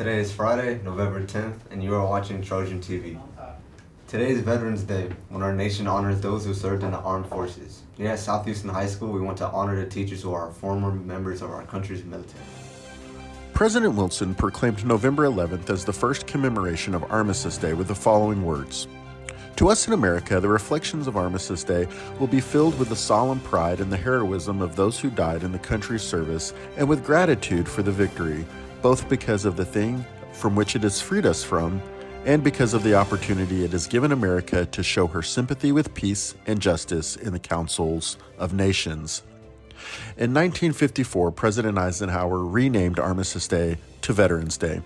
Today is Friday, November 10th, and you are watching Trojan TV. Today is Veterans Day, when our nation honors those who served in the armed forces. Here at South Houston High School, we want to honor the teachers who are former members of our country's military. President Wilson proclaimed November 11th as the first commemoration of Armistice Day with the following words. To us in America, the reflections of Armistice Day will be filled with the solemn pride and the heroism of those who died in the country's service and with gratitude for the victory, both because of the thing from which it has freed us from and because of the opportunity it has given America to show her sympathy with peace and justice in the councils of nations. In 1954, President Eisenhower renamed Armistice Day to Veterans Day.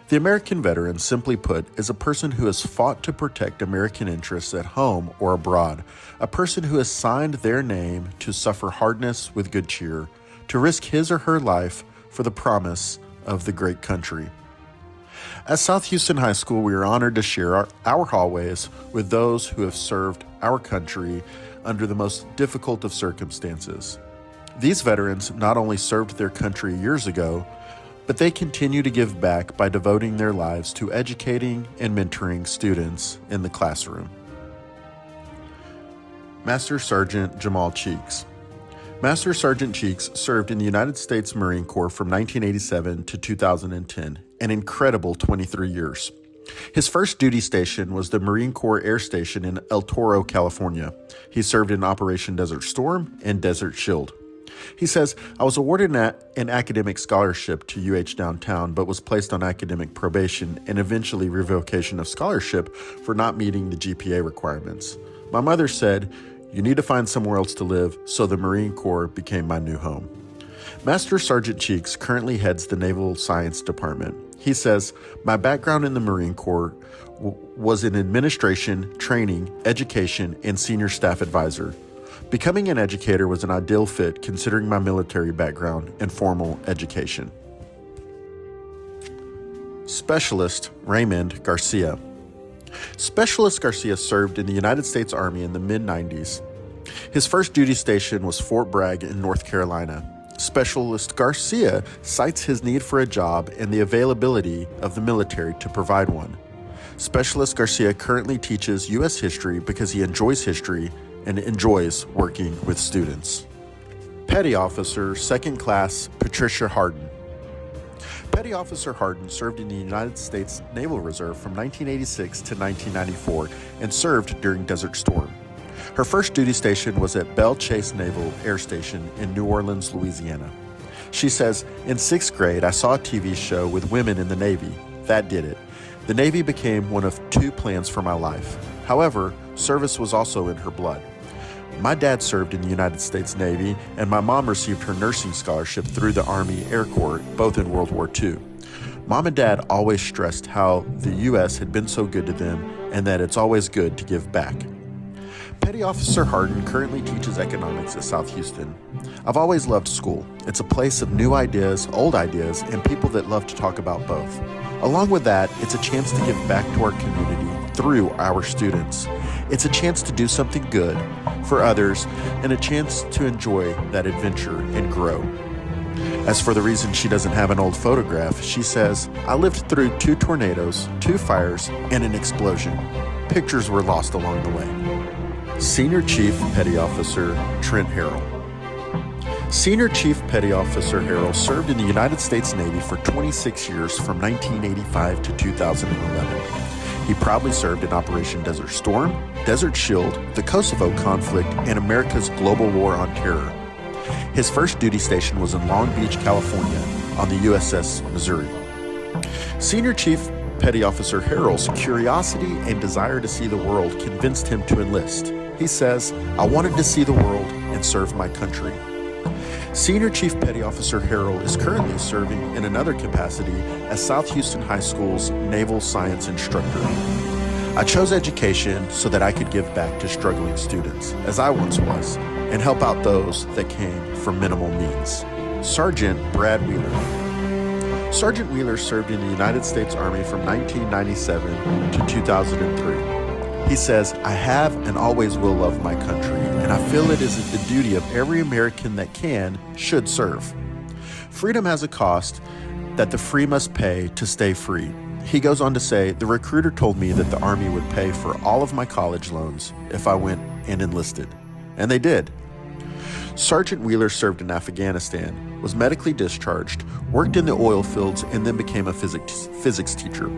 The American veteran, simply put, is a person who has fought to protect American interests at home or abroad, a person who has signed their name to suffer hardness with good cheer, to risk his or her life for the promise of the great country. At South Houston High School, we are honored to share our hallways with those who have served our country under the most difficult of circumstances. These veterans not only served their country years ago, but they continue to give back by devoting their lives to educating and mentoring students in the classroom. Master Sergeant Jamal Cheeks. Master Sergeant Cheeks served in the United States Marine Corps from 1987 to 2010, an incredible 23 years. His first duty station was the Marine Corps Air Station in El Toro, California. He served in Operation Desert Storm and Desert Shield. He says, I was awarded an academic scholarship to UH Downtown, but was placed on academic probation and eventually revocation of scholarship for not meeting the GPA requirements. My mother said, you need to find somewhere else to live, so the Marine Corps became my new home. Master Sergeant Cheeks currently heads the Naval Science Department. He says, my background in the Marine Corps was in administration, training, education, and senior staff advisor. Becoming an educator was an ideal fit considering my military background and formal education. Specialist Raymond Garcia. Specialist Garcia served in the United States Army in the mid-90s. His first duty station was Fort Bragg in North Carolina. Specialist Garcia cites his need for a job and the availability of the military to provide one. Specialist Garcia currently teaches U.S. history because he enjoys history and enjoys working with students. Petty Officer 2nd Class Patricia Harden. Petty Officer Harden served in the United States Naval Reserve from 1986 to 1994 and served during Desert Storm. Her first duty station was at Belle Chase Naval Air Station in New Orleans, Louisiana. She says, in 6th grade, I saw a TV show with women in the Navy. That did it. The Navy became one of two plans for my life. However, service was also in her blood. My dad served in the United States Navy, and my mom received her nursing scholarship through the Army Air Corps, both in World War II. Mom and Dad always stressed how the U.S. had been so good to them and that it's always good to give back. Petty Officer Harden currently teaches economics at South Houston. I've always loved school. It's a place of new ideas, old ideas, and people that love to talk about both. Along with that, it's a chance to give back to our community through our students. It's a chance to do something good for others and a chance to enjoy that adventure and grow. As for the reason she doesn't have an old photograph, she says, I lived through 2 tornadoes, 2 fires, and an explosion. Pictures were lost along the way. Senior Chief Petty Officer Trent Harrell. Senior Chief Petty Officer Harrell served in the United States Navy for 26 years from 1985 to 2011. He proudly served in Operation Desert Storm, Desert Shield, the Kosovo conflict, and America's global war on terror. His first duty station was in Long Beach, California, on the USS Missouri. Senior Chief Petty Officer Harrell's curiosity and desire to see the world convinced him to enlist. He says, I wanted to see the world and serve my country. Senior Chief Petty Officer Harrell is currently serving in another capacity as South Houston High School's Naval Science Instructor. I chose education so that I could give back to struggling students, as I once was, and help out those that came from minimal means. Sergeant Brad Wheeler. Sergeant Wheeler served in the United States Army from 1997 to 2003. He says, I have and always will love my country, and I feel it is the duty of every American that should serve. Freedom has a cost, that the free must pay to stay free. He goes on to say, the recruiter told me that the Army would pay for all of my college loans if I went and enlisted. And they did. Sergeant Wheeler served in Afghanistan, was medically discharged, worked in the oil fields, and then became a physics teacher.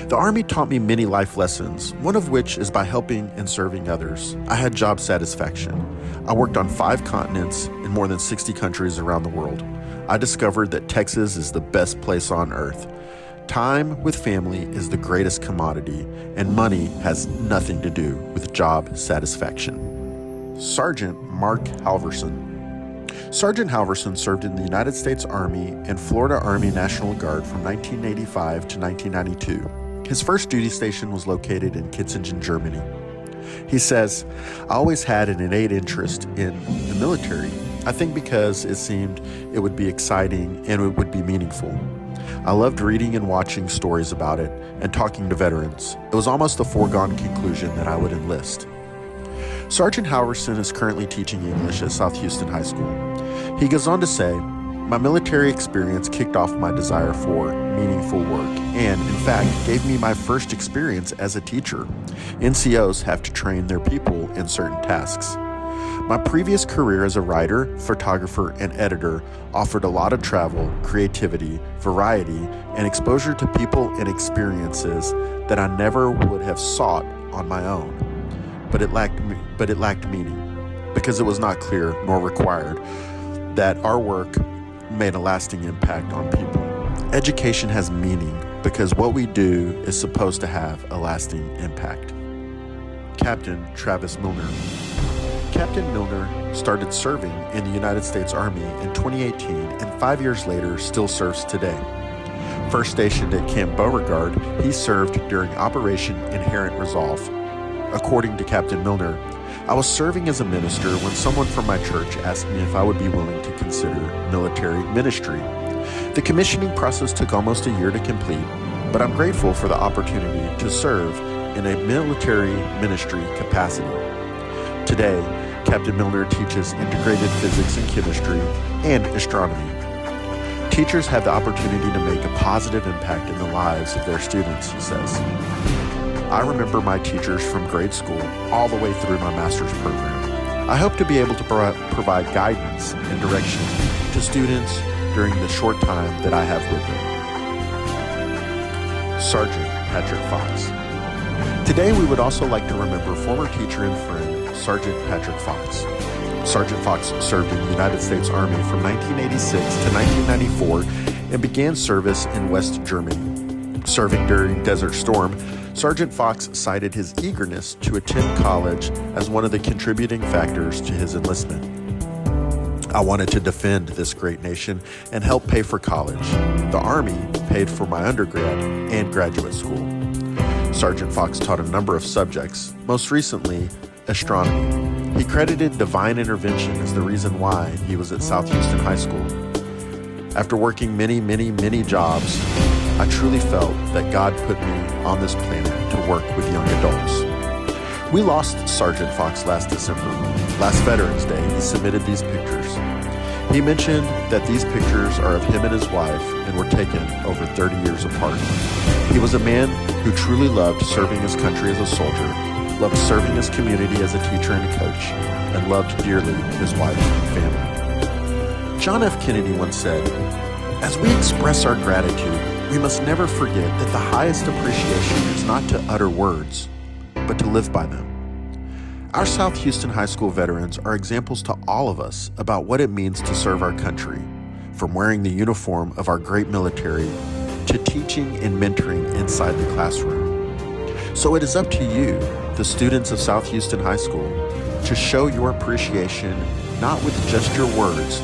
The Army taught me many life lessons, one of which is by helping and serving others. I had job satisfaction. I worked on 5 continents in more than 60 countries around the world. I discovered that Texas is the best place on earth. Time with family is the greatest commodity, and money has nothing to do with job satisfaction. Sergeant Mark Halverson. Sergeant Halverson served in the United States Army and Florida Army National Guard from 1985 to 1992. His first duty station was located in Kitzingen, Germany. He says, I always had an innate interest in the military. I think because it seemed it would be exciting and it would be meaningful. I loved reading and watching stories about it and talking to veterans. It was almost a foregone conclusion that I would enlist. Sergeant Halverson is currently teaching English at South Houston High School. He goes on to say, my military experience kicked off my desire for meaningful work and, in fact, gave me my first experience as a teacher. NCOs have to train their people in certain tasks. My previous career as a writer, photographer, and editor offered a lot of travel, creativity, variety, and exposure to people and experiences that I never would have sought on my own. But it lacked meaning, because it was not clear nor required that our work made a lasting impact on people. Education has meaning because what we do is supposed to have a lasting impact. Captain Travis Milner. Captain Milner started serving in the United States Army in 2018 and 5 years later still serves today. First stationed at Camp Beauregard, he served during Operation Inherent Resolve. According to Captain Milner, I was serving as a minister when someone from my church asked me if I would be willing to consider military ministry. The commissioning process took almost a year to complete, but I'm grateful for the opportunity to serve in a military ministry capacity. Today, Captain Milner teaches integrated physics and chemistry and astronomy. Teachers have the opportunity to make a positive impact in the lives of their students, he says. I remember my teachers from grade school all the way through my master's program. I hope to be able to provide guidance and direction to students during the short time that I have with them. Sergeant Patrick Fox. Today we would also like to remember former teacher and friend, Sergeant Patrick Fox. Sergeant Fox served in the United States Army from 1986 to 1994 and began service in West Germany. Serving during Desert Storm, Sergeant Fox cited his eagerness to attend college as one of the contributing factors to his enlistment. I wanted to defend this great nation and help pay for college. The Army paid for my undergrad and graduate school. Sergeant Fox taught a number of subjects, most recently, astronomy. He credited divine intervention as the reason why he was at South Houston High School. After working many jobs, I truly felt that God put me on this planet to work with young adults. We lost Sergeant Fox last December. Last Veterans Day, he submitted these pictures. He mentioned that these pictures are of him and his wife and were taken over 30 years apart. He was a man who truly loved serving his country as a soldier, loved serving his community as a teacher and a coach, and loved dearly his wife and family. John F. Kennedy once said, "As we express our gratitude, we must never forget that the highest appreciation is not to utter words, but to live by them." Our South Houston High School veterans are examples to all of us about what it means to serve our country, from wearing the uniform of our great military to teaching and mentoring inside the classroom. So it is up to you, the students of South Houston High School, to show your appreciation not with just your words,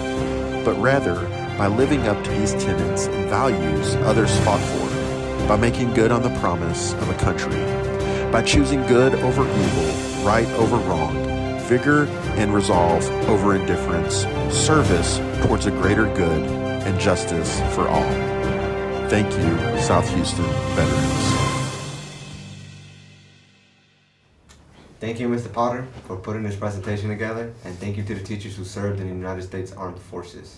but rather by living up to these tenets and values others fought for, by making good on the promise of a country, by choosing good over evil, right over wrong, vigor and resolve over indifference, service towards a greater good, and justice for all. Thank you, South Houston veterans. Thank you, Mr. Potter, for putting this presentation together, and thank you to the teachers who served in the United States Armed Forces.